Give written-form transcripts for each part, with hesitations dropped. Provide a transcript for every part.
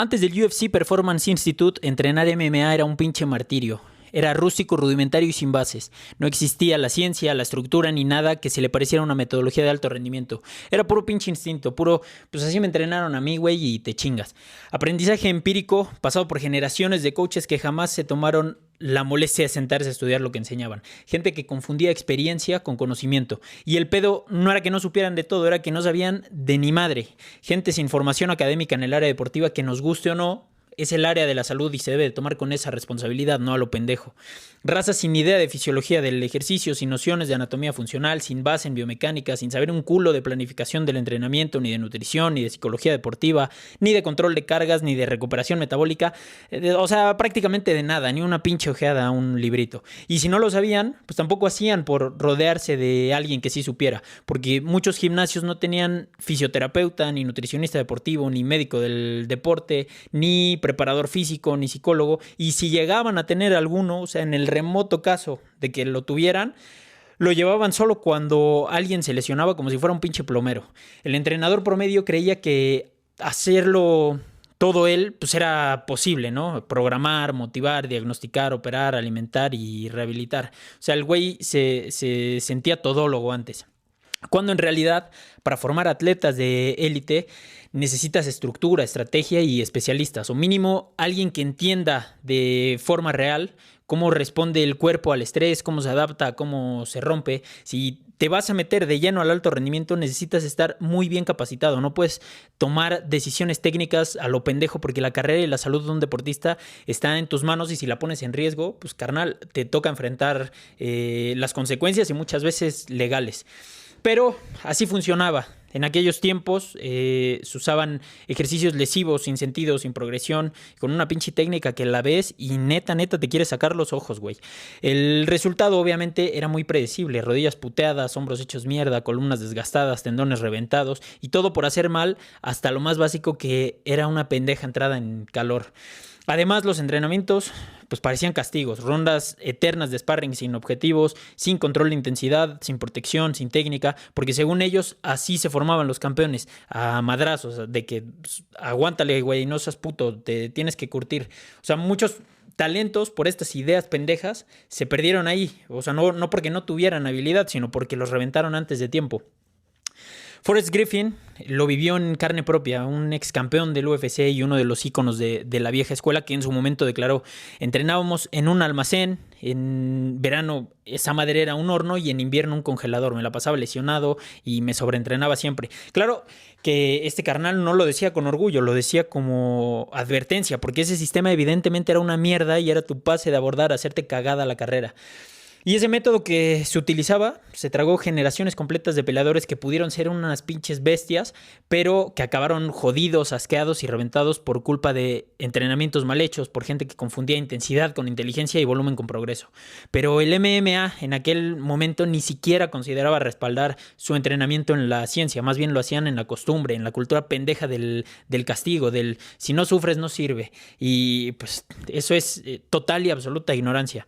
Antes del UFC Performance Institute, entrenar MMA era un pinche martirio. Era rústico, rudimentario y sin bases. No existía la ciencia, la estructura ni nada que se le pareciera a una metodología de alto rendimiento. Era puro pinche instinto, puro, pues así me entrenaron a mí, güey, y te chingas. Aprendizaje empírico, pasado por generaciones de coaches que jamás se tomaron la molestia de sentarse a estudiar lo que enseñaban. Gente que confundía experiencia con conocimiento. Y el pedo no era que no supieran de todo, era que no sabían de ni madre. Gente sin formación académica en el área deportiva, que nos guste o no, es el área de la salud y se debe de tomar con esa responsabilidad, no a lo pendejo. Raza sin idea de fisiología del ejercicio, sin nociones de anatomía funcional, sin base en biomecánica, sin saber un culo de planificación del entrenamiento, ni de nutrición, ni de psicología deportiva, ni de control de cargas, ni de recuperación metabólica. O sea, prácticamente de nada, ni una pinche ojeada a un librito. Y si no lo sabían, pues tampoco hacían por rodearse de alguien que sí supiera, porque muchos gimnasios no tenían fisioterapeuta, ni nutricionista deportivo, ni médico del deporte, ni preparador físico, ni psicólogo. Y si llegaban a tener alguno, o sea, en el remoto caso de que lo tuvieran, lo llevaban solo cuando alguien se lesionaba, como si fuera un pinche plomero. El entrenador promedio creía que hacerlo todo él, pues era posible, ¿no? Programar, motivar, diagnosticar, operar, alimentar y rehabilitar. O sea, el güey se sentía todólogo antes. Cuando en realidad, para formar atletas de élite, necesitas estructura, estrategia y especialistas, o mínimo alguien que entienda de forma real cómo responde el cuerpo al estrés, cómo se adapta, cómo se rompe. Si te vas a meter de lleno al alto rendimiento, necesitas estar muy bien capacitado. No puedes tomar decisiones técnicas a lo pendejo, porque la carrera y la salud de un deportista está en tus manos, y si la pones en riesgo, pues carnal, te toca enfrentar las consecuencias, y muchas veces legales. Pero así funcionaba. En aquellos tiempos se usaban ejercicios lesivos, sin sentido, sin progresión, con una pinche técnica que la ves y neta te quiere sacar los ojos, güey. El resultado obviamente era muy predecible: rodillas puteadas, hombros hechos mierda, columnas desgastadas, tendones reventados, y todo por hacer mal hasta lo más básico, que era una pendeja entrada en calor. Además, los entrenamientos pues parecían castigos, rondas eternas de sparring sin objetivos, sin control de intensidad, sin protección, sin técnica, porque según ellos así se formaban los campeones, a madrazos, de que pues, aguántale, güey, no seas puto, te tienes que curtir. O sea, muchos talentos por estas ideas pendejas se perdieron ahí. O sea, no porque no tuvieran habilidad, sino porque los reventaron antes de tiempo. Forrest Griffin lo vivió en carne propia, un ex campeón del UFC y uno de los íconos de la vieja escuela, que en su momento declaró: entrenábamos en un almacén, en verano esa madre era un horno y en invierno un congelador. Me la pasaba lesionado y me sobreentrenaba siempre. Claro que este carnal no lo decía con orgullo, lo decía como advertencia, porque ese sistema evidentemente era una mierda y era tu pase de abordar, hacerte cagada la carrera. Y ese método que se utilizaba se tragó generaciones completas de peleadores que pudieron ser unas pinches bestias, pero que acabaron jodidos, asqueados y reventados por culpa de entrenamientos mal hechos, por gente que confundía intensidad con inteligencia y volumen con progreso. Pero el MMA en aquel momento ni siquiera consideraba respaldar su entrenamiento en la ciencia, más bien lo hacían en la costumbre, en la cultura pendeja del castigo, del si no sufres no sirve. Y pues eso es total y absoluta ignorancia.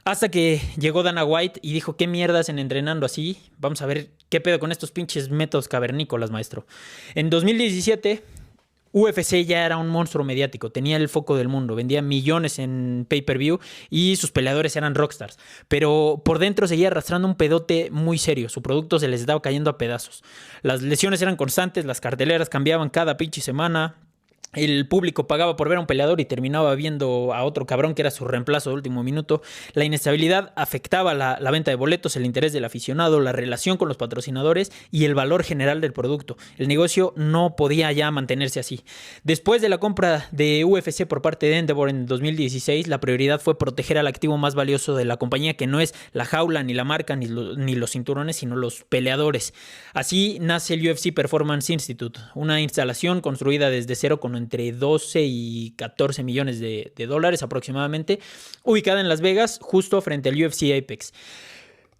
Hasta que llegó Dana White y dijo: ¿qué mierdas en entrenando así? Vamos a ver qué pedo con estos pinches métodos cavernícolas, maestro. En 2017, UFC ya era un monstruo mediático, tenía el foco del mundo, vendía millones en pay-per-view y sus peleadores eran rockstars. Pero por dentro seguía arrastrando un pedote muy serio, su producto se les estaba cayendo a pedazos. Las lesiones eran constantes, las carteleras cambiaban cada pinche semana. El público pagaba por ver a un peleador y terminaba viendo a otro cabrón que era su reemplazo de último minuto. La inestabilidad afectaba la venta de boletos, el interés del aficionado, la relación con los patrocinadores y el valor general del producto. El negocio no podía ya mantenerse así. Después de la compra de UFC por parte de Endeavor en 2016, la prioridad fue proteger al activo más valioso de la compañía, que no es la jaula, ni la marca, ni los cinturones, sino los peleadores. Así nace el UFC Performance Institute, una instalación construida desde cero con entre 12 y 14 millones de dólares aproximadamente, ubicada en Las Vegas, justo frente al UFC Apex.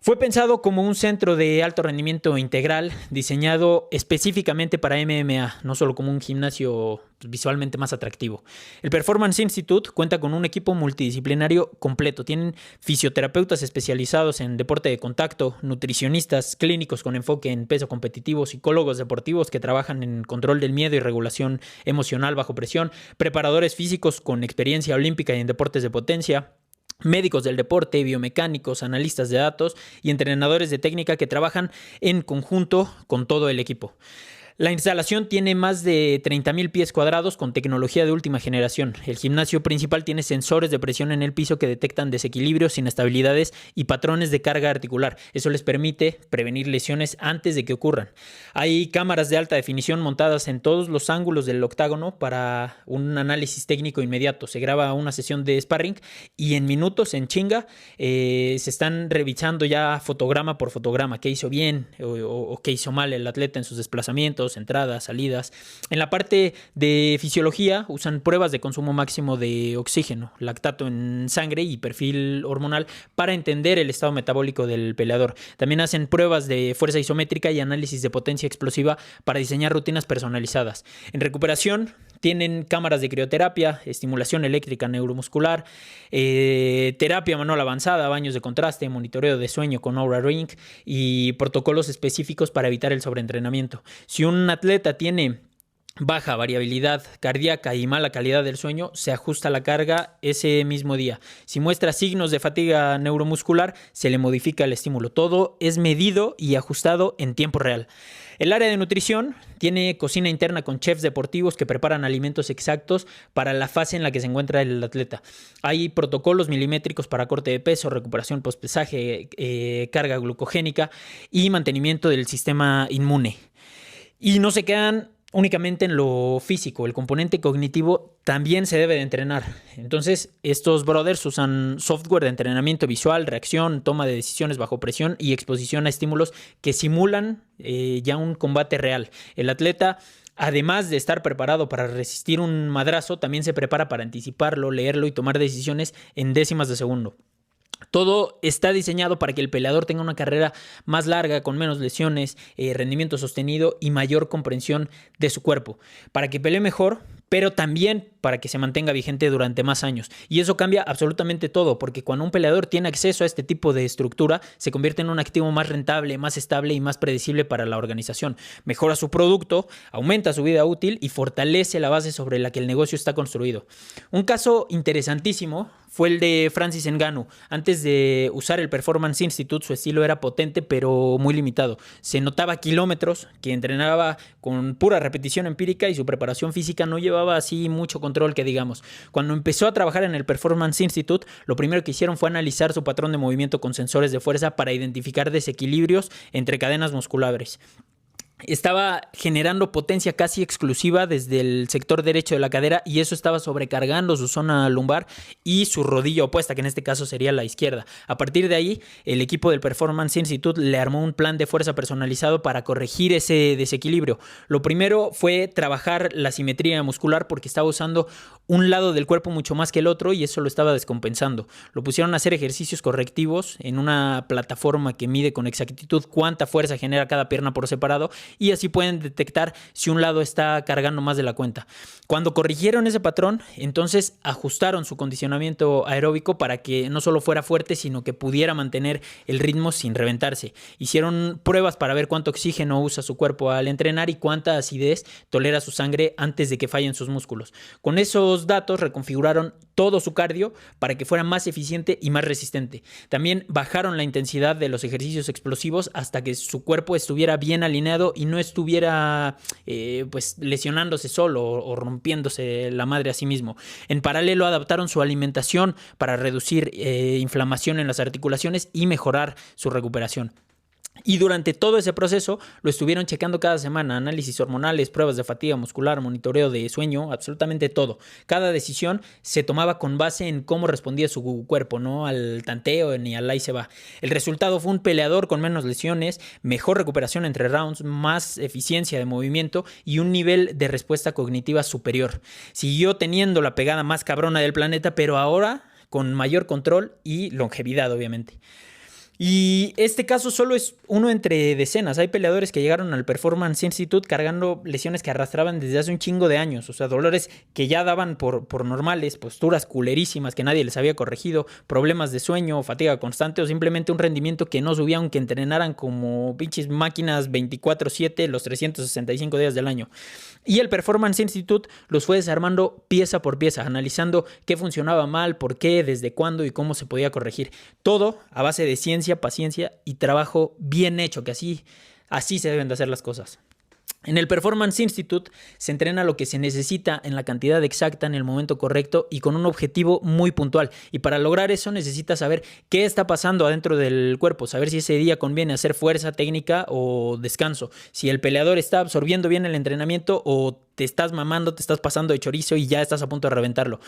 Fue pensado como un centro de alto rendimiento integral, diseñado específicamente para MMA, no solo como un gimnasio visualmente más atractivo. El Performance Institute cuenta con un equipo multidisciplinario completo. Tienen fisioterapeutas especializados en deporte de contacto, nutricionistas, clínicos con enfoque en peso competitivo, psicólogos deportivos que trabajan en control del miedo y regulación emocional bajo presión, preparadores físicos con experiencia olímpica y en deportes de potencia, médicos del deporte, biomecánicos, analistas de datos y entrenadores de técnica que trabajan en conjunto con todo el equipo. La instalación tiene más de 30,000 pies cuadrados con tecnología de última generación. El gimnasio principal tiene sensores de presión en el piso que detectan desequilibrios, inestabilidades y patrones de carga articular. Eso les permite prevenir lesiones antes de que ocurran. Hay cámaras de alta definición montadas en todos los ángulos del octágono para un análisis técnico inmediato. Se graba una sesión de sparring y en minutos, en chinga, se están revisando ya fotograma por fotograma qué hizo bien o qué hizo mal el atleta en sus desplazamientos, entradas, salidas. En la parte de fisiología usan pruebas de consumo máximo de oxígeno, lactato en sangre y perfil hormonal para entender el estado metabólico del peleador. También hacen pruebas de fuerza isométrica y análisis de potencia explosiva para diseñar rutinas personalizadas. En recuperación tienen cámaras de crioterapia, estimulación eléctrica neuromuscular, terapia manual avanzada, baños de contraste, monitoreo de sueño con Oura Ring y protocolos específicos para evitar el sobreentrenamiento. Si un atleta tiene baja variabilidad cardíaca y mala calidad del sueño, se ajusta la carga ese mismo día. Si muestra signos de fatiga neuromuscular, se le modifica el estímulo. Todo es medido y ajustado en tiempo real. El área de nutrición tiene cocina interna con chefs deportivos que preparan alimentos exactos para la fase en la que se encuentra el atleta. Hay protocolos milimétricos para corte de peso, recuperación postpesaje, carga glucogénica y mantenimiento del sistema inmune. Y no se quedan únicamente en lo físico, el componente cognitivo también se debe de entrenar. Entonces, estos brothers usan software de entrenamiento visual, reacción, toma de decisiones bajo presión y exposición a estímulos que simulan ya un combate real. El atleta, además de estar preparado para resistir un madrazo, también se prepara para anticiparlo, leerlo y tomar decisiones en décimas de segundo. Todo está diseñado para que el peleador tenga una carrera más larga, con menos lesiones, rendimiento sostenido y mayor comprensión de su cuerpo, para que pelee mejor, pero también para que se mantenga vigente durante más años. Y eso cambia absolutamente todo, porque cuando un peleador tiene acceso a este tipo de estructura, se convierte en un activo más rentable, más estable y más predecible para la organización. Mejora su producto, aumenta su vida útil y fortalece la base sobre la que el negocio está construido. Un caso interesantísimo fue el de Francis Ngannou. Antes de usar el Performance Institute, su estilo era potente pero muy limitado. Se notaba kilómetros que entrenaba con pura repetición empírica y su preparación física no llevaba así mucho control que digamos. Cuando empezó a trabajar en el Performance Institute, lo primero que hicieron fue analizar su patrón de movimiento con sensores de fuerza para identificar desequilibrios entre cadenas musculares. Estaba generando potencia casi exclusiva desde el sector derecho de la cadera y eso estaba sobrecargando su zona lumbar y su rodilla opuesta, que en este caso sería la izquierda. A partir de ahí, el equipo del Performance Institute le armó un plan de fuerza personalizado para corregir ese desequilibrio. Lo primero fue trabajar la simetría muscular porque estaba usando un lado del cuerpo mucho más que el otro y eso lo estaba descompensando. Lo pusieron a hacer ejercicios correctivos en una plataforma que mide con exactitud cuánta fuerza genera cada pierna por separado y así pueden detectar si un lado está cargando más de la cuenta. Cuando corrigieron ese patrón, entonces ajustaron su condicionamiento aeróbico para que no solo fuera fuerte, sino que pudiera mantener el ritmo sin reventarse. Hicieron pruebas para ver cuánto oxígeno usa su cuerpo al entrenar y cuánta acidez tolera su sangre antes de que fallen sus músculos. Con esos datos reconfiguraron todo su cardio para que fuera más eficiente y más resistente. También bajaron la intensidad de los ejercicios explosivos hasta que su cuerpo estuviera bien alineado y no estuviera pues lesionándose solo o rompiéndose la madre a sí mismo. En paralelo adaptaron su alimentación para reducir inflamación en las articulaciones y mejorar su recuperación. Y durante todo ese proceso lo estuvieron checando cada semana, análisis hormonales, pruebas de fatiga muscular, monitoreo de sueño, absolutamente todo. Cada decisión se tomaba con base en cómo respondía su cuerpo, no al tanteo ni al ahí se va. El resultado fue un peleador con menos lesiones, mejor recuperación entre rounds, más eficiencia de movimiento y un nivel de respuesta cognitiva superior. Siguió teniendo la pegada más cabrona del planeta, pero ahora con mayor control y longevidad, obviamente. Y este caso solo es uno entre decenas. Hay peleadores que llegaron al Performance Institute cargando lesiones que arrastraban desde hace un chingo de años. O sea, dolores que ya daban por normales, posturas culerísimas que nadie les había corregido, problemas de sueño, fatiga constante o simplemente un rendimiento que no subía aunque entrenaran como pinches máquinas 24/7 los 365 días del año. Y el Performance Institute los fue desarmando pieza por pieza, analizando qué funcionaba mal, por qué, desde cuándo y cómo se podía corregir. Todo a base de ciencia, paciencia y trabajo bien hecho, que así se deben de hacer las cosas. En el Performance Institute se entrena lo que se necesita en la cantidad exacta, en el momento correcto y con un objetivo muy puntual. Y para lograr eso necesitas saber qué está pasando adentro del cuerpo, saber si ese día conviene hacer fuerza, técnica o descanso, si el peleador está absorbiendo bien el entrenamiento o te estás mamando, te estás pasando de chorizo y ya estás a punto de reventarlo.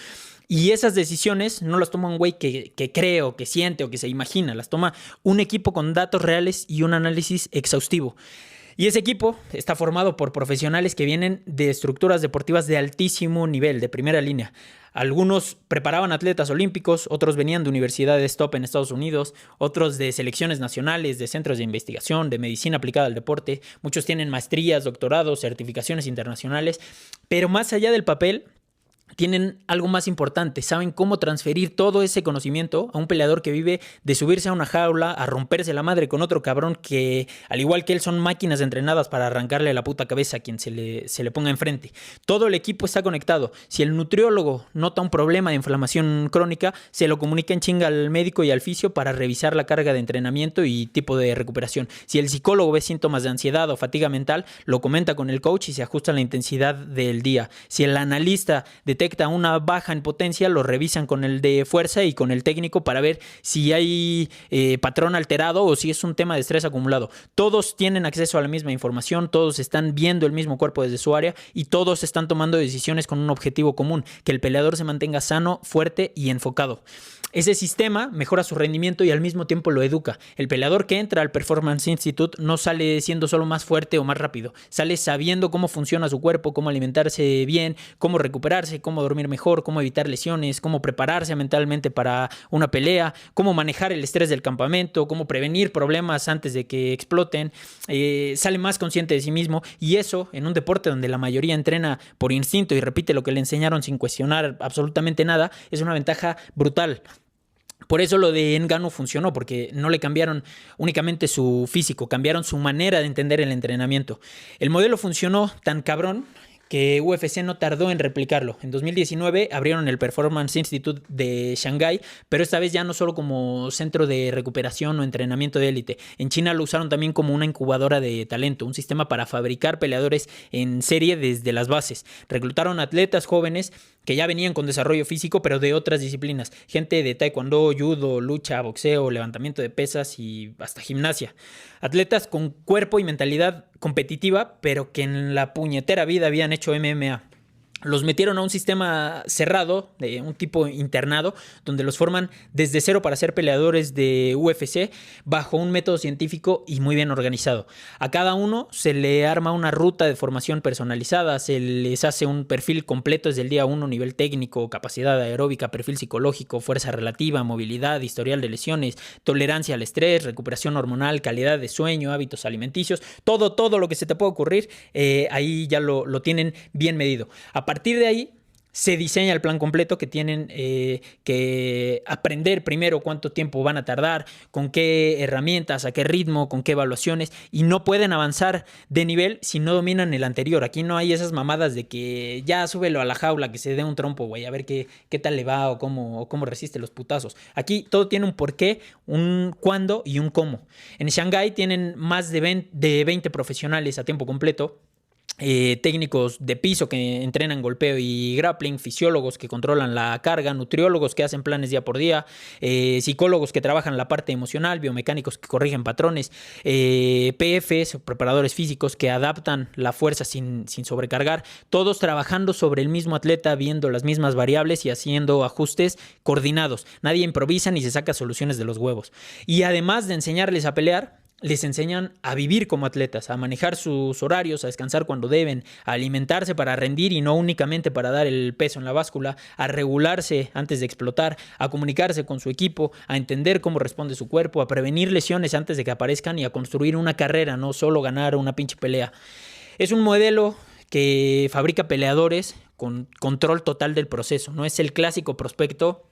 Y esas decisiones no las toma un güey que cree o que siente o que se imagina, las toma un equipo con datos reales y un análisis exhaustivo. Y ese equipo está formado por profesionales que vienen de estructuras deportivas de altísimo nivel, de primera línea. Algunos preparaban atletas olímpicos, otros venían de universidades top en Estados Unidos, otros de selecciones nacionales, de centros de investigación, de medicina aplicada al deporte. Muchos tienen maestrías, doctorados, certificaciones internacionales, pero más allá del papel, tienen algo más importante, saben cómo transferir todo ese conocimiento a un peleador que vive de subirse a una jaula, a romperse la madre con otro cabrón que, al igual que él, son máquinas entrenadas para arrancarle la puta cabeza a quien se le ponga enfrente. Todo el equipo está conectado. Si el nutriólogo nota un problema de inflamación crónica, se lo comunica en chinga al médico y al fisio para revisar la carga de entrenamiento y tipo de recuperación. Si el psicólogo ve síntomas de ansiedad o fatiga mental, lo comenta con el coach y se ajusta la intensidad del día. Si el analista detecta una baja en potencia, lo revisan con el de fuerza y con el técnico para ver si hay patrón alterado o si es un tema de estrés acumulado. Todos tienen acceso a la misma información, todos están viendo el mismo cuerpo desde su área y todos están tomando decisiones con un objetivo común, que el peleador se mantenga sano, fuerte y enfocado. Ese sistema mejora su rendimiento y al mismo tiempo lo educa. El peleador que entra al Performance Institute no sale siendo solo más fuerte o más rápido, sale sabiendo cómo funciona su cuerpo, cómo alimentarse bien, cómo recuperarse, cómo dormir mejor, cómo evitar lesiones, cómo prepararse mentalmente para una pelea, cómo manejar el estrés del campamento, cómo prevenir problemas antes de que exploten. Sale más consciente de sí mismo y eso en un deporte donde la mayoría entrena por instinto y repite lo que le enseñaron sin cuestionar absolutamente nada, es una ventaja brutal. Por eso lo de Ngannou funcionó, porque no le cambiaron únicamente su físico, cambiaron su manera de entender el entrenamiento. El modelo funcionó tan cabrón que UFC no tardó en replicarlo. En 2019 abrieron el Performance Institute de Shanghái, pero esta vez ya no solo como centro de recuperación o entrenamiento de élite. En China lo usaron también como una incubadora de talento, un sistema para fabricar peleadores en serie desde las bases. Reclutaron atletas jóvenes que ya venían con desarrollo físico, pero de otras disciplinas. Gente de taekwondo, judo, lucha, boxeo, levantamiento de pesas y hasta gimnasia. Atletas con cuerpo y mentalidad competitiva, pero que en la puñetera vida habían hecho MMA. Los metieron a un sistema cerrado, de un tipo internado, donde los forman desde cero para ser peleadores de UFC bajo un método científico y muy bien organizado. A cada uno se le arma una ruta de formación personalizada, se les hace un perfil completo desde el día 1, nivel técnico, capacidad aeróbica, perfil psicológico, fuerza relativa, movilidad, historial de lesiones, tolerancia al estrés, recuperación hormonal, calidad de sueño, hábitos alimenticios, todo lo que se te pueda ocurrir, ahí ya lo tienen bien medido. A partir de ahí se diseña el plan completo que tienen que aprender primero cuánto tiempo van a tardar, con qué herramientas, a qué ritmo, con qué evaluaciones, y no pueden avanzar de nivel si no dominan el anterior. Aquí no hay esas mamadas de que ya súbelo a la jaula, que se dé un trompo, güey, a ver qué tal le va o cómo resiste los putazos. Aquí todo tiene un porqué, un cuándo y un cómo. En Shanghái tienen más de 20 profesionales a tiempo completo. Técnicos de piso que entrenan golpeo y grappling, fisiólogos que controlan la carga, nutriólogos que hacen planes día por día, psicólogos que trabajan la parte emocional, biomecánicos que corrigen patrones, PFs, preparadores físicos que adaptan la fuerza sin sobrecargar, todos trabajando sobre el mismo atleta, viendo las mismas variables y haciendo ajustes coordinados. Nadie improvisa ni se saca soluciones de los huevos. Y además de enseñarles a pelear, les enseñan a vivir como atletas, a manejar sus horarios, a descansar cuando deben, a alimentarse para rendir y no únicamente para dar el peso en la báscula, a regularse antes de explotar, a comunicarse con su equipo, a entender cómo responde su cuerpo, a prevenir lesiones antes de que aparezcan y a construir una carrera, no solo ganar una pinche pelea. Es un modelo que fabrica peleadores con control total del proceso. No es el clásico prospecto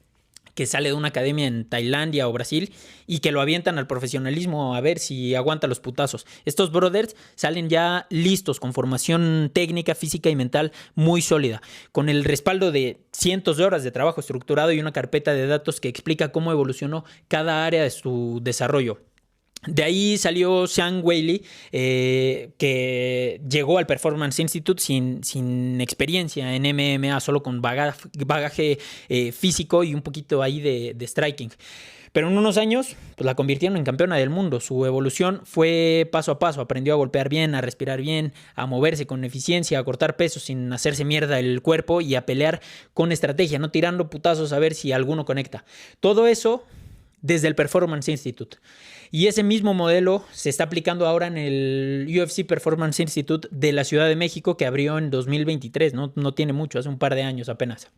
que sale de una academia en Tailandia o Brasil y que lo avientan al profesionalismo a ver si aguanta los putazos. Estos brothers salen ya listos, con formación técnica, física y mental muy sólida, con el respaldo de cientos de horas de trabajo estructurado y una carpeta de datos que explica cómo evolucionó cada área de su desarrollo. De ahí salió Zhang Weili, que llegó al Performance Institute sin experiencia en MMA, solo con bagaje físico y un poquito ahí de striking. Pero en unos años pues la convirtieron en campeona del mundo. Su evolución fue paso a paso. Aprendió a golpear bien, a respirar bien, a moverse con eficiencia, a cortar peso sin hacerse mierda el cuerpo y a pelear con estrategia, no tirando putazos a ver si alguno conecta. Todo eso desde el Performance Institute. Y ese mismo modelo se está aplicando ahora en el UFC Performance Institute de la Ciudad de México, que abrió en 2023, no tiene mucho, hace un par de años apenas.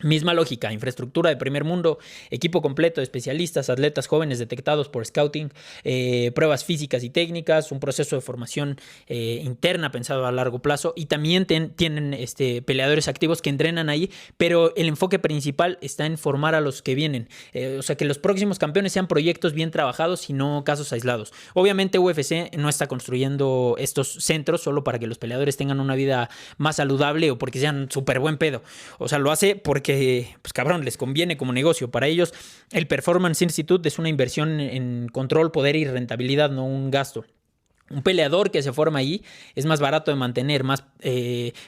Misma lógica, infraestructura de primer mundo, equipo completo de especialistas, atletas jóvenes detectados por scouting, pruebas físicas y técnicas, un proceso de formación interna pensado a largo plazo, y también tienen peleadores activos que entrenan ahí, pero el enfoque principal está en formar a los que vienen. O sea, que los próximos campeones sean proyectos bien trabajados y no casos aislados. Obviamente UFC no está construyendo estos centros solo para que los peleadores tengan una vida más saludable o porque sean súper buen pedo. O sea, lo hace porque pues cabrón, les conviene como negocio. Para ellos, el Performance Institute es una inversión en control, poder y rentabilidad, no un gasto. Un peleador que se forma ahí es más barato de mantener, más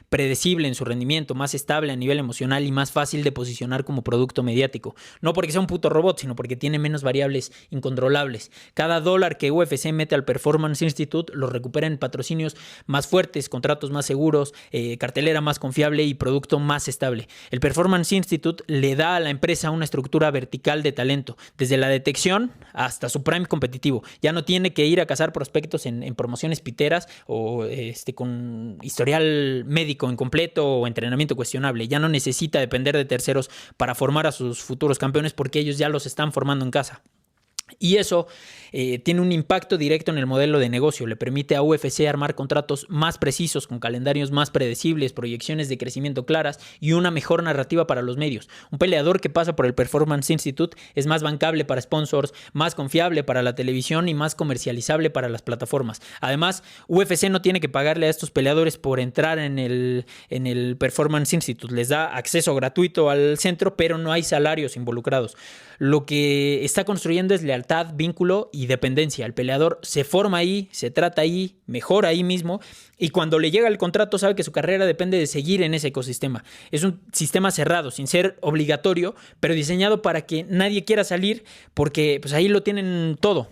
predecible en su rendimiento, más estable a nivel emocional y más fácil de posicionar como producto mediático. No porque sea un puto robot, sino porque tiene menos variables incontrolables. Cada dólar que UFC mete al Performance Institute lo recupera en patrocinios más fuertes, contratos más seguros, cartelera más confiable y producto más estable. El Performance Institute le da a la empresa una estructura vertical de talento, desde la detección hasta su prime competitivo. Ya no tiene que ir a cazar prospectos en promociones piteras o con historial médico incompleto o entrenamiento cuestionable. Ya no necesita depender de terceros para formar a sus futuros campeones porque ellos ya los están formando en casa. Y eso tiene un impacto directo en el modelo de negocio. Le permite a UFC armar contratos más precisos, con calendarios más predecibles, proyecciones de crecimiento claras y una mejor narrativa para los medios. Un peleador que pasa por el Performance Institute es más bancable para sponsors, más confiable para la televisión y más comercializable para las plataformas. Además, UFC no tiene que pagarle a estos peleadores por entrar en el Performance Institute. Les da acceso gratuito al centro, pero no hay salarios involucrados. Lo que está construyendo es lealtad, vínculo y dependencia. El peleador se forma ahí, se trata ahí, mejora ahí mismo, y cuando le llega el contrato sabe que su carrera depende de seguir en ese ecosistema. Es un sistema cerrado, sin ser obligatorio, pero diseñado para que nadie quiera salir porque pues ahí lo tienen todo.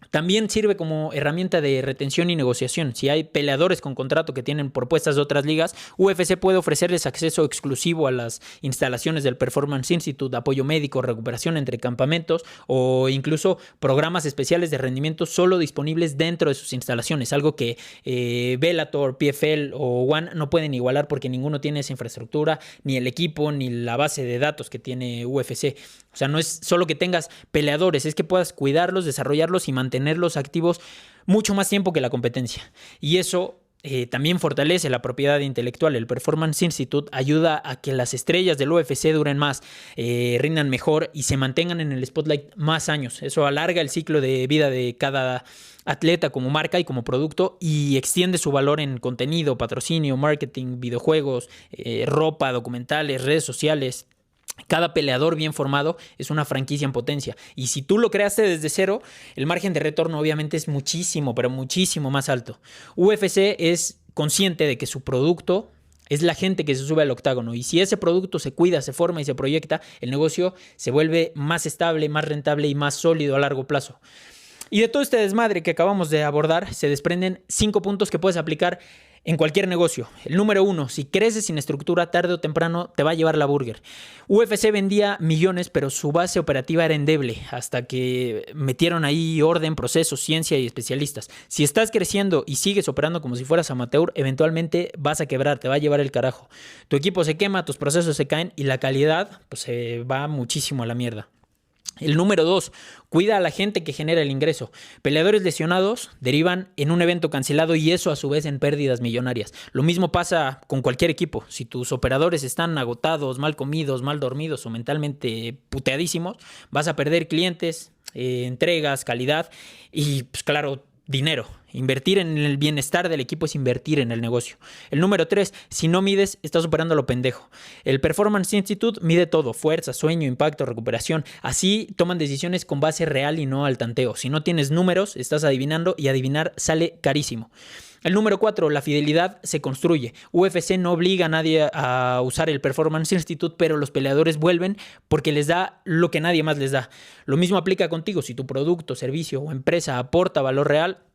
También sirve como herramienta de retención y negociación. Si hay peleadores con contrato que tienen propuestas de otras ligas, UFC puede ofrecerles acceso exclusivo a las instalaciones del Performance Institute, apoyo médico, recuperación entre campamentos o incluso programas especiales de rendimiento solo disponibles dentro de sus instalaciones, algo que Bellator, PFL o ONE no pueden igualar porque ninguno tiene esa infraestructura, ni el equipo, ni la base de datos que tiene UFC. O sea, no es solo que tengas peleadores, es que puedas cuidarlos, desarrollarlos y mantenerlos activos mucho más tiempo que la competencia. Y eso también fortalece la propiedad intelectual. El Performance Institute ayuda a que las estrellas del UFC duren más, rindan mejor y se mantengan en el spotlight más años. Eso alarga el ciclo de vida de cada atleta como marca y como producto y extiende su valor en contenido, patrocinio, marketing, videojuegos, ropa, documentales, redes sociales. Cada peleador bien formado es una franquicia en potencia. Y si tú lo creaste desde cero, el margen de retorno obviamente es muchísimo, pero muchísimo más alto. UFC es consciente de que su producto es la gente que se sube al octágono. Y si ese producto se cuida, se forma y se proyecta, el negocio se vuelve más estable, más rentable y más sólido a largo plazo. Y de todo este desmadre que acabamos de abordar, se desprenden 5 puntos que puedes aplicar en cualquier negocio. El número 1, si creces sin estructura, tarde o temprano te va a llevar la burger. UFC vendía millones, pero su base operativa era endeble, hasta que metieron ahí orden, procesos, ciencia y especialistas. Si estás creciendo y sigues operando como si fueras amateur, eventualmente vas a quebrar, te va a llevar el carajo. Tu equipo se quema, tus procesos se caen y la calidad pues, se va muchísimo a la mierda. El número 2, cuida a la gente que genera el ingreso. Peleadores lesionados derivan en un evento cancelado y eso a su vez en pérdidas millonarias. Lo mismo pasa con cualquier equipo. Si tus operadores están agotados, mal comidos, mal dormidos o mentalmente puteadísimos, vas a perder clientes, entregas, calidad y pues claro, dinero. Invertir en el bienestar del equipo es invertir en el negocio. El número 3, si no mides, estás operando a lo pendejo. El Performance Institute mide todo, fuerza, sueño, impacto, recuperación. Así toman decisiones con base real y no al tanteo. Si no tienes números, estás adivinando y adivinar sale carísimo. El número 4, la fidelidad se construye. UFC no obliga a nadie a usar el Performance Institute, pero los peleadores vuelven porque les da lo que nadie más les da. Lo mismo aplica contigo. Si tu producto, servicio o empresa aporta valor real,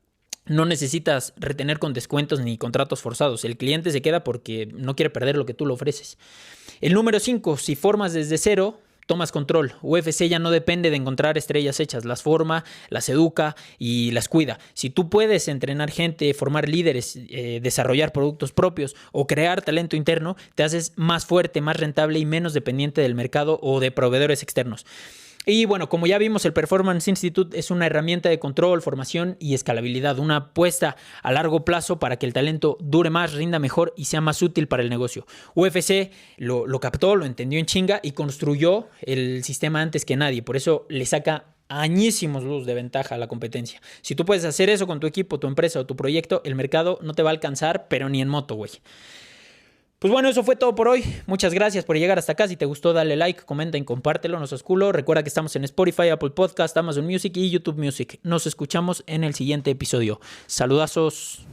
no necesitas retener con descuentos ni contratos forzados. El cliente se queda porque no quiere perder lo que tú le ofreces. El número 5, si formas desde cero, tomas control. UFC ya no depende de encontrar estrellas hechas, las forma, las educa y las cuida. Si tú puedes entrenar gente, formar líderes, desarrollar productos propios o crear talento interno, te haces más fuerte, más rentable y menos dependiente del mercado o de proveedores externos. Y bueno, como ya vimos, el Performance Institute es una herramienta de control, formación y escalabilidad, una apuesta a largo plazo para que el talento dure más, rinda mejor y sea más útil para el negocio. UFC lo captó, lo entendió en chinga y construyó el sistema antes que nadie, por eso le saca añísimos luz de ventaja a la competencia. Si tú puedes hacer eso con tu equipo, tu empresa o tu proyecto, el mercado no te va a alcanzar, pero ni en moto, güey. Pues bueno, eso fue todo por hoy. Muchas gracias por llegar hasta acá. Si te gustó, dale like, comenta y compártelo. No seas culo. Recuerda que estamos en Spotify, Apple Podcast, Amazon Music y YouTube Music. Nos escuchamos en el siguiente episodio. Saludazos.